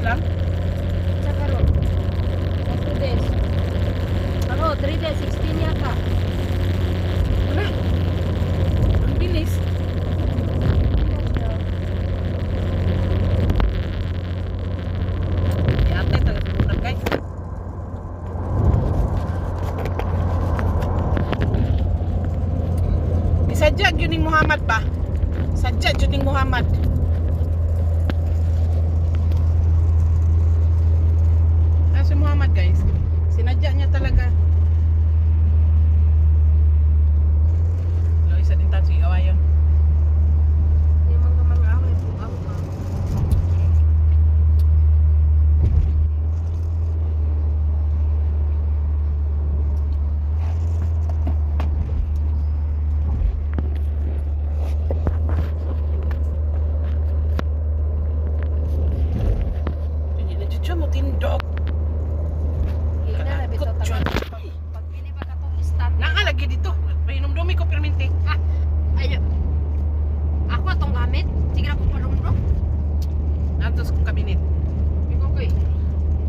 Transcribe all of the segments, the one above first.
lang? Tsaka ron. 2 days. Ano, 3 days, 16 yata. Wala. Ang bilis. Yate talaga sa bulan guys. Isadya yun yung Muhammad ba? Sadya yun yung Muhammad. Si Muhammad guys, sinadya niya talaga. Lo isa din tayo si awayon. Yung mga away po ako pa. Hindi na dyan mo tindog. Ina na bitaw Dyan. taga. Pagpili ba ka tong stand? Nakalagi dito. May inumdumi ko perminti. Ayo. Ako atong gamit. Sige na ko palumdom. Natos kong kabinet. Ikaw kay.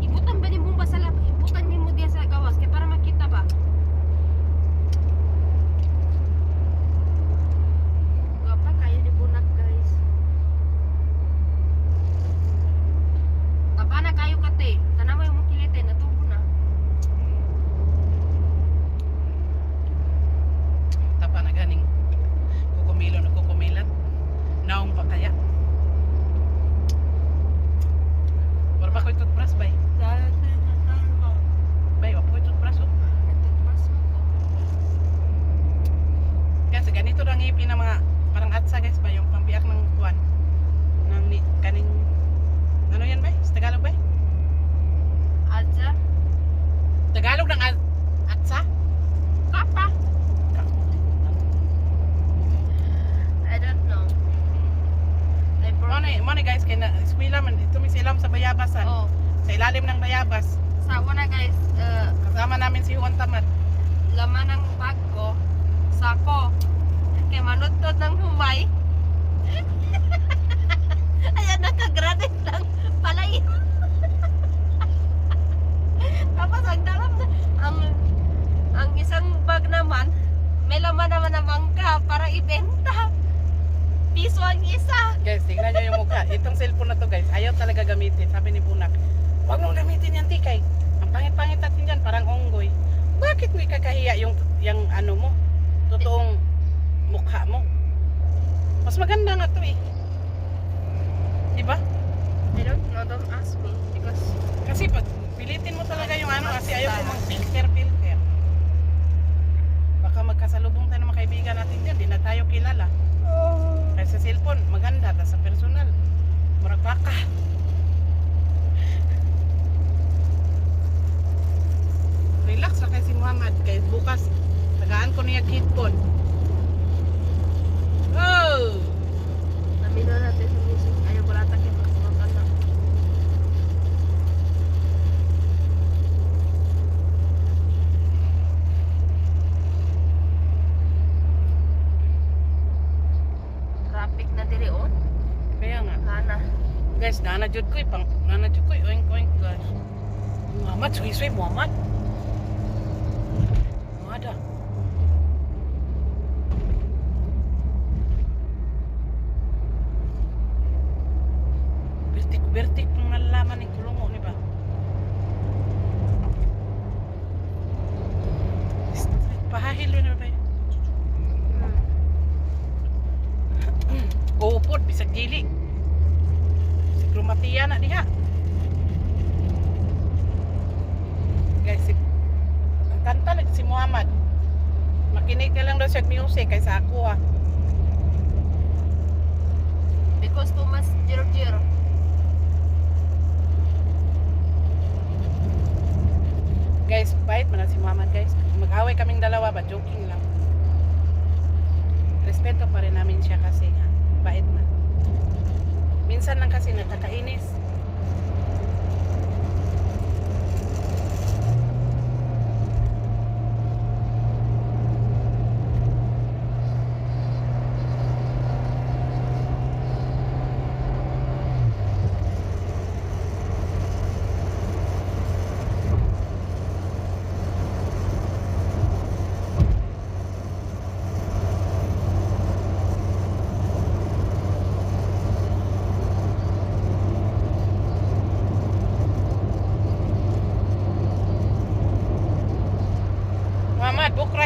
Ibutan ba ni mo ba sa lab? Ibutan ni mo diya sa gawas kay para makita ba? Gapa kayo ni bunak guys. Taba na kayo kate. Tanawa yung mong kilite natubo na. Tapa na ganing. Kukumilo na kukumilan. Naong pa kaya. Wala ba ko'y toothbrush bay? Bay, wala ko'y toothbrush oh. Kasi ganito lang ngipin ng mga parang atsa guys ba yung pambiyak ng buwan. Ng kaning ano yan bay? Sa Tagalog bay? Adja? Tagalog ng atsa? Kapa? I don't know. Mo na guys, kaya na eskwela man dito may silam sa bayabasan. Oh, Sa ilalim ng bayabas. sawa na guys. Kasama namin si Juan Tamad. Laman ng bag ko, sako. Kaya manutod ng humay. Ayan, nakagratis lang. Palay. Tapos ang dalam na, ang isang bag naman, may laman naman ng mangga para ibenta. Piso ang isa. Guys, tingnan nyo yung mukha. Itong cellphone na to guys, ayaw talaga gamitin. Sabi ni Bunak, huwag mong gamitin yan tikay. Ang pangit-pangit natin yan, parang onggoy. Bakit may kakahiya yung ano mo? Totoong mukha mo. Mas maganda nga to eh. Diba? I don't know, don't ask me. Because, Kasi pag pilitin mo talaga yung ano, kasi ayaw ko mang filter. Baka magkasalubong tayo ng mga kaibigan natin dyan, di na tayo kilala. Kasi sa cellphone, maganda. Tapos sa personal, murag baka. Relax na kay si Muhammad. Kaya bukas, tagaan ko niya headphone. Oh! namino natin sa music. Ayaw ko latak yung masukan na. Traffic na diri on. Kaya nga. Hana. Guys, nanajud ko eh. Nanajud ko eh. Oink oink guys. Muhammad, suwi-suwi Muhammad. Ada. Bertik ng nalalaman ng kulungo, di ba? Pahahilo na ba yun? Upod, bisag dili. Si Krumatiya na diha. Guys, ang kanta na si Muhammad. Makinig na lang daw siya music kaysa ako ah. Because too much jiro-jiro. Guys, bait man na si Muhammad guys. Mag-away kaming dalawa ba? Joking lang. Respeto pa rin namin siya kasi nga, bait man. Minsan lang kasi nakakainis.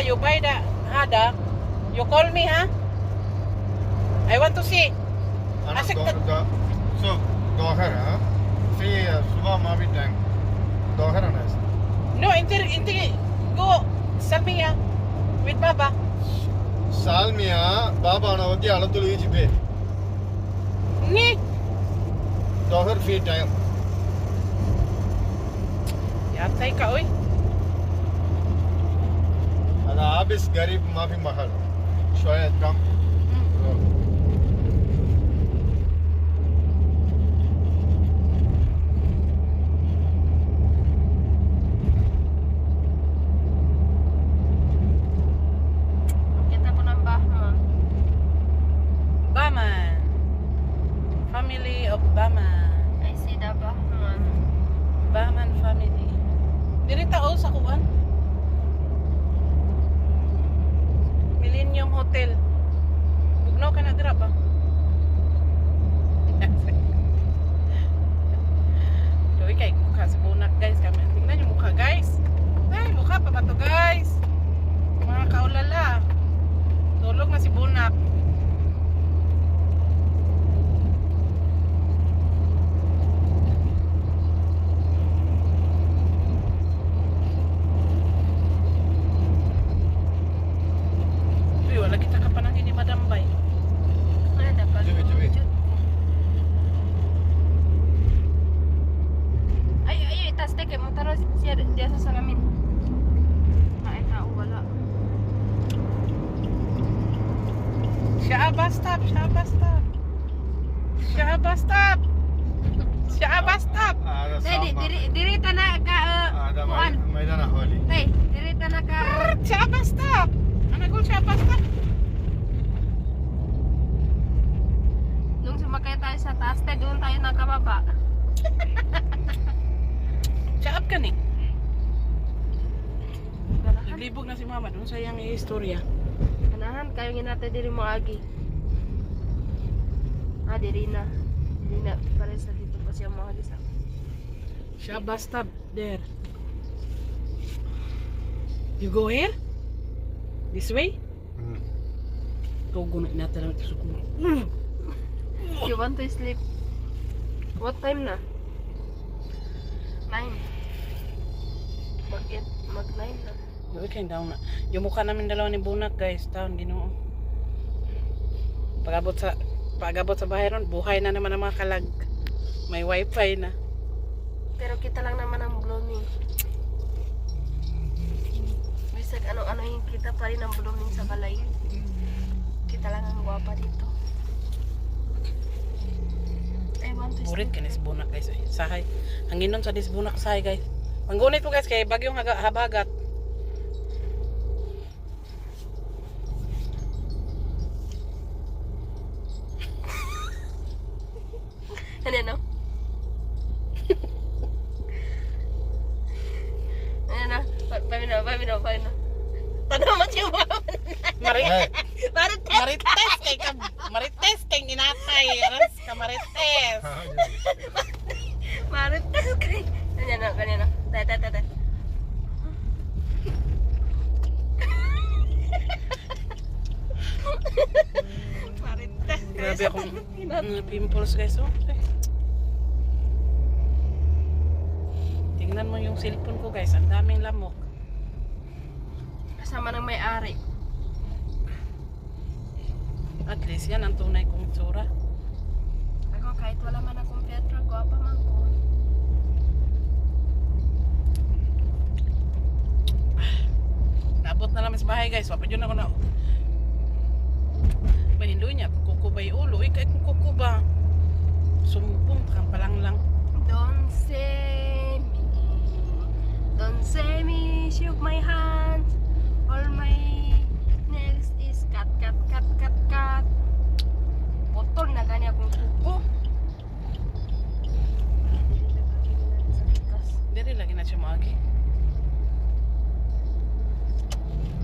you buy the hada, you call me, ha? I want to see. Anna, Asik- so, doher, huh? See, subah mavi time. Doher anas. No, hindi, go, Salmiya, with Baba. Salmiya, Baba na wadi alatul ijibe. Ni, Doher fee time. yatay ka, oy. Ada abis garib mafi mahal. Shoyad kam. Kita po ng Bahman. Baman. Family of Baman. I see the Bahman. Baman family. Diri tao sa kuan. Millennium Hotel. Bugnaw ka na dira ba? Doy kay mukha sa bunak guys. Tingnan yung mukha guys. Ay, mukha pa ba to guys? Mga kaulala. Tulog na si bunak. Uy, wala kita ka pa nang ini madambay. Ay, dapat. Jibi. Ay, itas teke mo taro siya dia sa salamin. Ay, wala. Siya bastap, siya bastap. Siya bastap. Siya bastap. Ada Tay, sama. diri ta na ka Ada kuan. maidana holi. Tay, diri ta na ka Siya bastap. Ano ko siya bastap? nung sumakay tayo sa taas, tay doon tayo nakababa. Siya up ka ni. Ganahan, Naglibog na si mama doon sa iyang istorya. ganahan kayo ginatay diri mo agi. Diri na. Diri na pare sa dito pa siya mo agi sa. Siya bastap there. You go here? This way? Go guna natin lang sa kumo. You want to sleep? What time na? 9. Mag 9 na. Uy, kayo down na. Yung mukha namin dalawa ni Bunak guys. Taon, ginoo. Pag-abot sa bahay ron, buhay na naman ang mga kalag. May wifi na. Pero kita lang naman ang blooming. Bisag ano-ano yung kita pa rin ang blooming sa balay. Kita lang ang gwapa dito. I want to Burit sleep. ka ni si Bunak guys. Ay, sahay. Hanginon sa dis Bunak sahay guys. Manggunit po guys kay bagyong habagat. Ano no? Ano? Pamino. Tanong mo siya ba? Marites kay inatay. Aras ka marites. Marites kay. Kanina. Tay. Marites. Grabe akong pimples guys. Oh. Ay. Tingnan mo yung cellphone ko guys. Ang daming lamok. Kasama ng may-ari. At least yan ang tunay kong tsura. Ako kahit wala man akong Petra, guwapa man ko. Naabot na namin sa bahay guys. Wapad yun ako na. Bahindo niya. Kukubay ulo. Ikay kung kukuba. Sumpong kang palang lang. Don't say me, shook my hands. All my nails is cut. Putol na gani akong kuko. Dili lagi na siya maagi.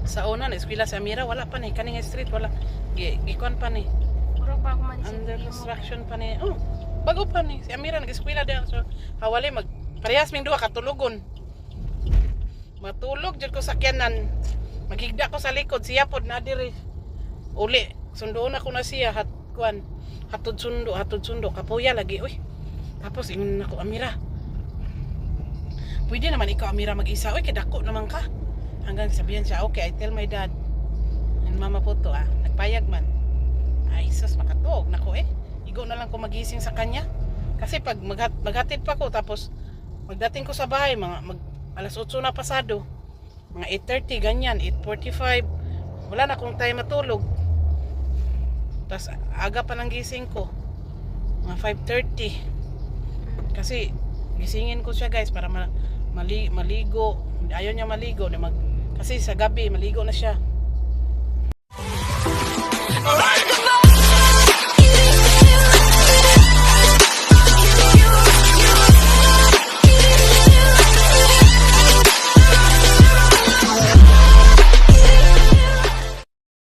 Sa una na eskwela sa Amira wala pa ni kaning street wala. Gikon pa ni. Puro pa ako man Under construction pa ni. Oh, bago pa ni. Si Amira nag-eskwela diyan so hawali mag parehas ming duha katulugon. Matulog jud ko sa kyanan. Maghigda ko sa likod, siya pod na diri. Uli, sundoon ako na siya, hatod sundo, kapuya lagi, uy. Tapos, ingon ako, Amira, pwede naman ikaw, Amira, mag-isa, uy, kadako naman ka. Hanggang sabihan siya, okay, I tell my dad. And mama po to, nagpayag man. Ay, sus, makatuog na ko Igo na lang ko magising sa kanya. Kasi pag maghatid pa ko, tapos magdating ko sa bahay, alas 8 na pasado. Mga 8:30, ganyan, 8:45. Wala na akong time matulog. Tapos aga pa ng gising ko. Mga 5:30. Kasi gisingin ko siya guys para maligo. Ayaw niya maligo. Kasi sa gabi, maligo na siya. Alright!